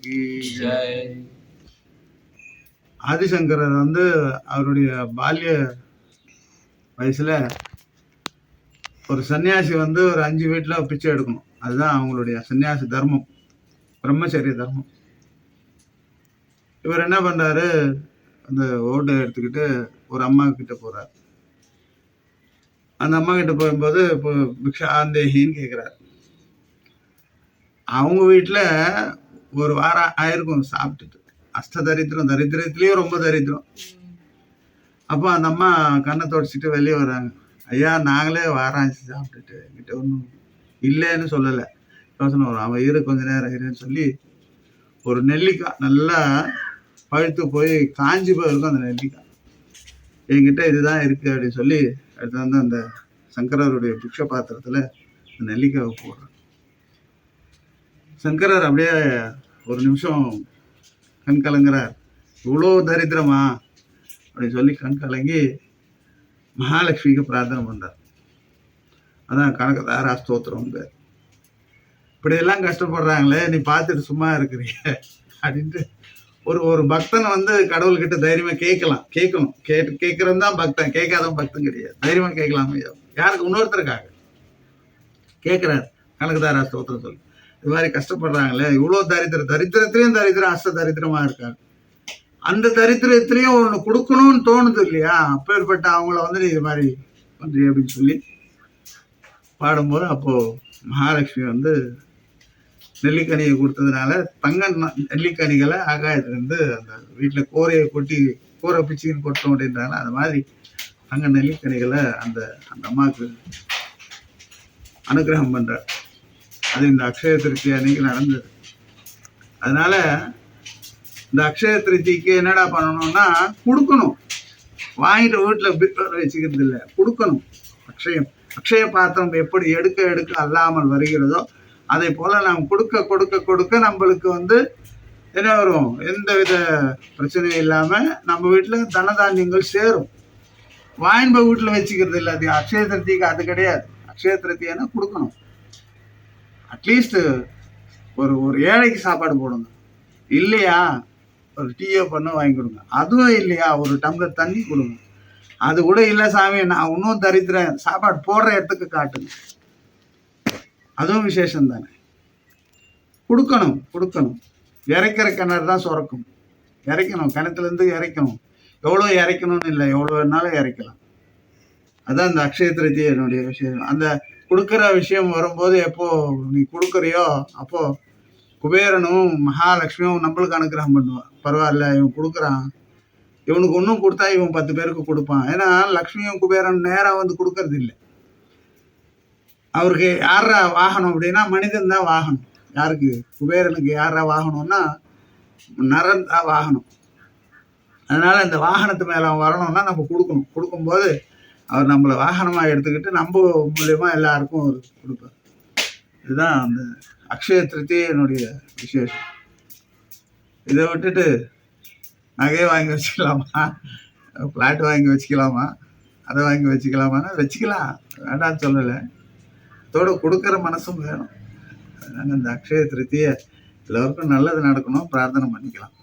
கி ஆதிசங்கரர் அவருடைய பால்ய வயசுல ஒரு சன்னியாசி ஒரு 5 வீட்டுல பிச்சை எடுக்கணும். அதுதான் அவங்களுடைய சன்னியாசி தர்மம், பிரம்மச்சரிய தர்மம். இவர் என்ன பண்றாரு, அந்த ஓட்டை எடுத்துக்கிட்டு ஒரு அம்மா கிட்ட போறாரு. அந்த அம்மா கிட்ட போகும்போது இப்போ பிக்ஷாந்தேகின்னு கேட்கிறாரு. அவங்க வீட்டுல ஒரு வாரம் ஆயிருக்கும் சாப்பிட்டுட்டு. அஷ்டதரித்திரம், தரித்திரத்திலயும் ரொம்ப தரித்திரம். அப்போ அந்த அம்மா கண்ணை தொடச்சிட்டு வெளியே வர்றாங்க. ஐயா, நாங்களே வாராஞ்சி சாப்பிட்டுட்டு என்கிட்ட ஒன்றும் இல்லைன்னு சொல்லலை. யோசனை வரும், அவன் கொஞ்ச நேரம் இருன்னு சொல்லி ஒரு நெல்லிக்காய் நல்லா பழுத்து போய் காஞ்சி போயிருக்கும். அந்த நெல்லிக்காய் என்கிட்ட இதுதான் இருக்கு அப்படின்னு சொல்லி அடுத்து அந்த சங்கரருடைய பிக்ஷ பாத்திரத்துல அந்த நெல்லிக்காவை போடுறான். சங்கரர் அப்படியே ஒரு நிமிஷம் கண் கலங்குறார். இவ்வளோ தரித்திரமா அப்படின்னு சொல்லி கண் கலங்கி மகாலட்சுமிக்கு பிரார்த்தனை பண்றார். அதான் கனகதாரா ஸ்தோத்திரம். இப்படியெல்லாம் கஷ்டப்படுறாங்களே, நீ பார்த்துட்டு சும்மா இருக்கிறீங்க அப்படின்ட்டு ஒரு பக்தன் கடவுள்கிட்ட தைரியமா கேட்கணும். கேட்கறது தான் பக்தன், கேட்காதவன் பக்தன் கிடையாது. தைரியமா கேட்கலாம். யாருக்கு? இன்னொருத்தருக்காக கேட்கிறார். கனகதாரா ஸ்தோத்திரம் சொல்லி இது மாதிரி கஷ்டப்படுறாங்களே, இவ்வளவு தரித்திரத்திலையும் தரித்திரம், அஷ்ட தரித்திரமா இருக்காங்க. அந்த தரித்திரத்திலையும் ஒண்ணு கொடுக்கணும்னு தோணுது இல்லையா? அப்பேற்பட்ட அவங்கள நீ இது மாதிரி பண்றீ அப்படின்னு சொல்லி பாடும்போது அப்போ மகாலட்சுமி நெல்லிக்கனியை கொடுத்ததுனால தங்க நெல்லிக்கனிகளை ஆகாயத்திலிருந்து அந்த வீட்டில் கோரையை கொட்டி கோரை பிச்சுன்னு கொட்டோம் அப்படின்றாங்க. அந்த மாதிரி தங்க நெல்லிக்கனிகளை அந்த அம்மாவுக்கு அனுகிரகம் பண்றார். அது இந்த அக்ஷய திருத்தி அன்னைக்கு நடந்தது. அதனால இந்த அக்ஷய திருத்திக்கு என்னடா பண்ணணும்னா கொடுக்கணும். வாங்கிட்டு வீட்டில் வச்சுக்கிறது இல்லை, கொடுக்கணும். அக்ஷய பாத்திரம் எப்படி எடுக்க எடுக்க அல்லாமல் வருகிறதோ அதை போல நாம் கொடுக்க கொடுக்க கொடுக்க நம்மளுக்கு என்ன வரும், எந்த வித பிரச்சனையும் இல்லாம நம்ம வீட்டுல தனதானியங்கள் சேரும். வாய்ந்த வீட்டுல வச்சுக்கிறது இல்லை. அது அக்ஷய திருத்திக்கு அது கிடையாது. அக்ஷய திருத்தினா கொடுக்கணும். அட்லீஸ்ட் ஒரு ஏழைக்கு சாப்பாடு போடுங்க. இல்லையா ஒரு டீயோ பண்ண வாங்கி கொடுங்க. அதுவும் இல்லையா ஒரு டம்ளர் தண்ணி கொடுங்க. அது கூட இல்லை சாமி, நான் இன்னும் தரித்திரேன், சாப்பாடு போடுற இடத்துக்கு காட்டுங்க. அதுவும் விசேஷம் தானே. கொடுக்கணும். இறைக்கிற கிணறு தான் சுரக்கும். இறைக்கணும், கிணத்துல இருந்து இறைக்கணும். எவ்வளோ இறைக்கணும்னு இல்லை, எவ்வளோ வேணாலும் இறைக்கலாம். அதான் இந்த அக்ஷய திருத்தியனுடைய விஷயம். அந்த கொடுக்குற விஷயம் வரும்போது எப்போ நீ கொடுக்குறியோ அப்போ குபேரனும் மகாலட்சுமியும் நம்மளுக்கு அனுகிரகம் பண்ணுவான். பரவாயில்ல, இவன் கொடுக்குறான், இவனுக்கு ஒன்றும் கொடுத்தா இவன் 10 பேருக்கு கொடுப்பான். ஏன்னா லக்ஷ்மியும் குபேரன் நேராக கொடுக்கறது இல்லை. அவருக்கு யாரா வாகனம் அப்படின்னா மனிதன் தான் வாகனம். யாருக்கு? குபேரனுக்கு யாரா வாகனம்னா நரன் தான் வாகனம். அதனால இந்த வாகனத்து மேல அவன் வரணும்னா நம்ம கொடுக்கணும். கொடுக்கும்போது அவர் நம்மளை வாகனமா எடுத்துக்கிட்டு நம்ம மூலியமா எல்லாருக்கும் அவர் கொடுப்பார். இதுதான் அந்த அக்ஷய திருத்தியனுடைய விசேஷம். இதை விட்டுட்டு நகையை வாங்கி வச்சுக்கலாமா, பிளாட் வாங்கி வச்சுக்கலாமா, அதை வாங்கி வச்சுக்கலாமான்னா வச்சுக்கலாம், வேண்டாம்னு சொல்லலை. அதோட கொடுக்குற மனசும் வேணும். அதனால இந்த அக்ஷய திருத்திய எல்லோருக்கும் நல்லது நடக்கணும், பிரார்த்தனை பண்ணிக்கலாம்.